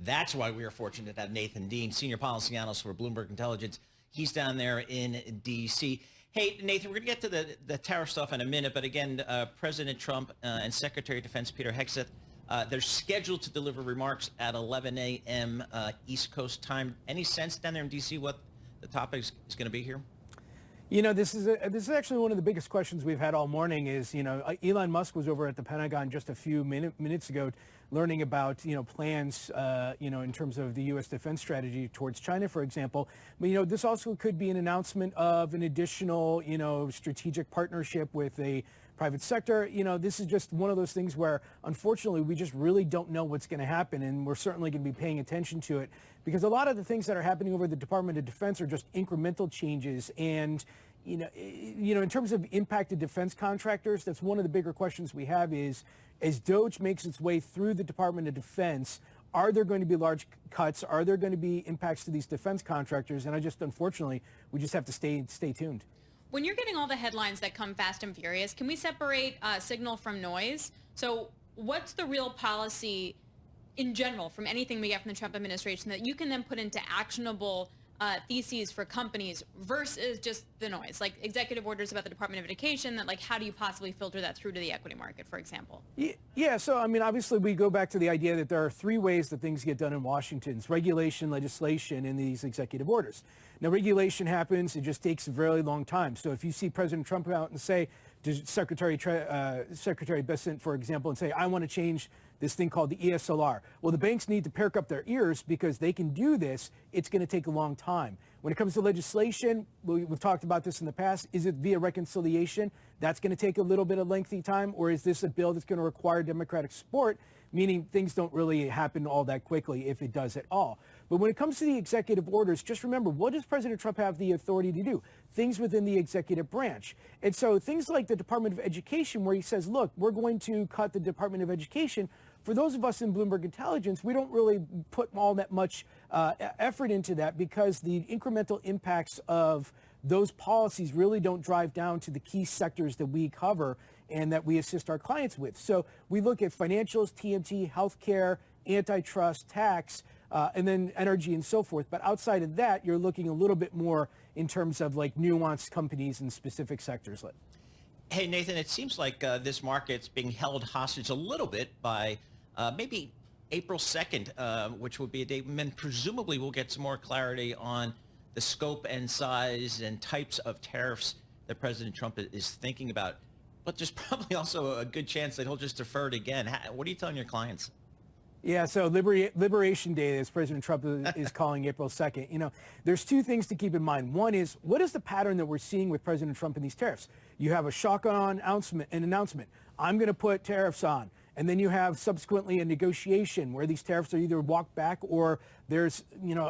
That's why we are fortunate to have Nathan Dean, senior policy analyst for Bloomberg Intelligence. He's down there in D.C. Hey, Nathan, we're going to get to the tariff stuff in a minute, but again, President Trump and Secretary of Defense Peter Hegseth, they're scheduled to deliver remarks at 11 a.m. East Coast time. Any sense down there in D.C. what the topic is going to be here? You know, this is actually one of the biggest questions we've had all morning is, Elon Musk was over at the Pentagon just a few minutes ago learning about, plans, in terms of the U.S. defense strategy towards China, for example. But, this also could be an announcement of an additional, strategic partnership with a private sector. This is just one of those things where, unfortunately, we just really don't know what's going to happen, and we're certainly going to be paying attention to it because a lot of the things that are happening over the Department of Defense are just incremental changes. And, in terms of impacted defense contractors, that's one of the bigger questions we have is, as DOGE makes its way through the Department of Defense, are there going to be large cuts? Are there going to be impacts to these defense contractors? And unfortunately, we just have to stay tuned. When you're getting all the headlines that come fast and furious, can we separate signal from noise? So what's the real policy in general from anything we get from the Trump administration that you can then put into actionable theses for companies versus just the noise, like executive orders about the Department of Education that, like, how do you possibly filter that through to the equity market, for example? Yeah. So, obviously we go back to the idea that there are three ways that things get done in Washington: it's regulation, legislation, and these executive orders. Now, regulation happens. It just takes a very long time. So if you see President Trump out and say to Secretary Bessent, for example, and say, I want to change this thing called the ESLR. Well, the banks need to perk up their ears because they can do this. It's going to take a long time. When it comes to legislation, we've talked about this in the past. Is it via reconciliation? That's going to take a little bit of lengthy time. Or is this a bill that's going to require Democratic support, meaning things don't really happen all that quickly, if it does at all? But when it comes to the executive orders, just remember, what does President Trump have the authority to do? Things within the executive branch. And so things like the Department of Education, where he says, look, we're going to cut the Department of Education. For those of us in Bloomberg Intelligence, we don't really put all that much effort into that because the incremental impacts of those policies really don't drive down to the key sectors that we cover and that we assist our clients with. So we look at financials, TMT, healthcare, antitrust, tax, and then energy and so forth. But outside of that, you're looking a little bit more in terms of like nuanced companies in specific sectors. Hey, Nathan, it seems like this market's being held hostage a little bit by maybe April 2nd, which would be a date when presumably we'll get some more clarity on the scope and size and types of tariffs that President Trump is thinking about. But there's probably also a good chance that he'll just defer it again. What are you telling your clients? Yeah, so Liberation Day, as President Trump is calling April 2nd, there's two things to keep in mind. One is, what is the pattern that we're seeing with President Trump and these tariffs? You have a shotgun announcement. I'm going to put tariffs on. And then you have subsequently a negotiation where these tariffs are either walked back or there's,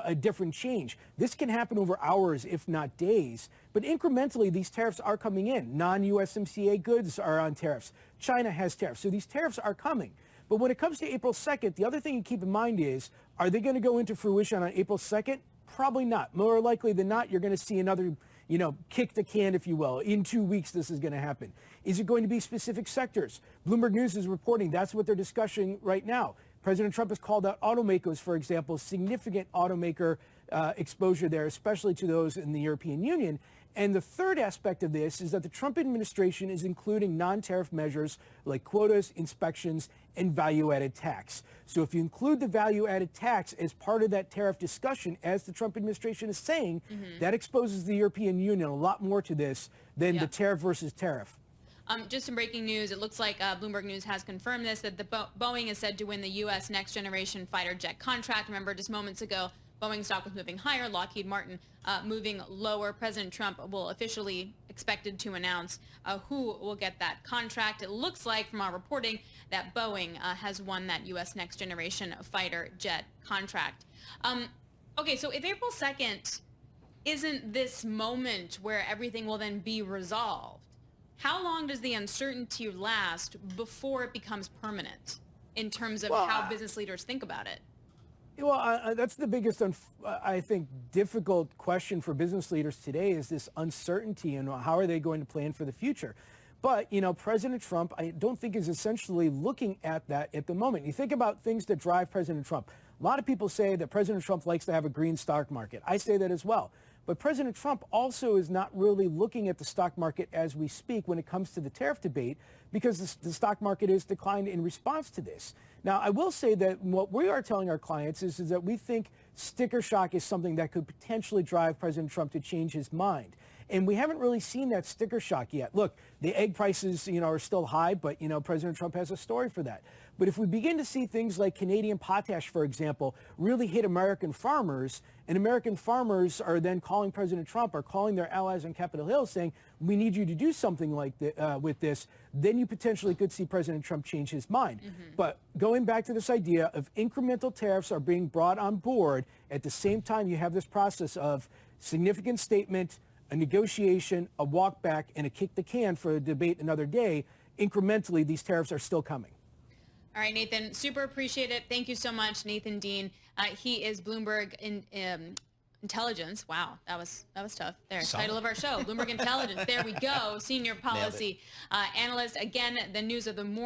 a different change. This can happen over hours, if not days. But incrementally, these tariffs are coming in. Non-USMCA goods are on tariffs. China has tariffs. So these tariffs are coming. But when it comes to April 2nd, the other thing to keep in mind is, are they going to go into fruition on April 2nd? Probably not. More likely than not, you're going to see another, kick the can, if you will. In 2 weeks, this is going to happen. Is it going to be specific sectors? Bloomberg News is reporting that's what they're discussing right now. President Trump has called out automakers, for example, significant automaker exposure there, especially to those in the European Union. And the third aspect of this is that the Trump administration is including non-tariff measures like quotas, inspections, and value-added tax. So if you include the value-added tax as part of that tariff discussion, as the Trump administration is saying, that exposes the European Union a lot more to this than the tariff versus tariff. Just some breaking news. It looks like Bloomberg News has confirmed this, that the Boeing is said to win the U.S. next generation fighter jet contract. Remember, just moments ago, Boeing stock was moving higher, Lockheed Martin moving lower. President Trump will officially expected to announce who will get that contract. It looks like from our reporting that Boeing has won that U.S. next generation fighter jet contract. Okay, so if April 2nd isn't this moment where everything will then be resolved, how long does the uncertainty last before it becomes permanent in terms of how business leaders think about it? Well, that's the biggest, I think, difficult question for business leaders today is this uncertainty and how are they going to plan for the future. But, President Trump, I don't think is essentially looking at that at the moment. You think about things that drive President Trump, A lot of people say that President Trump likes to have a green stock market. I say that as well. But President Trump also is not really looking at the stock market as we speak when it comes to the tariff debate, because the stock market has declined in response to this. Now, I will say that what we are telling our clients is that we think sticker shock is something that could potentially drive President Trump to change his mind. And we haven't really seen that sticker shock yet. Look, the egg prices, are still high, but, President Trump has a story for that. But if we begin to see things like Canadian potash, for example, really hit American farmers, and American farmers are then calling President Trump or calling their allies on Capitol Hill saying, we need you to do something like with this, then you potentially could see President Trump change his mind. But going back to this idea of incremental tariffs are being brought on board, at the same time you have this process of significant statement, a negotiation, a walk back, and a kick the can for a debate another day. Incrementally, these tariffs are still coming. All right, Nathan, super appreciate it. Thank you so much, Nathan Dean. He is Bloomberg Intelligence. Wow, that was tough. There, title of our show, Bloomberg Intelligence. There we go, senior policy analyst. Again, the news of the morning.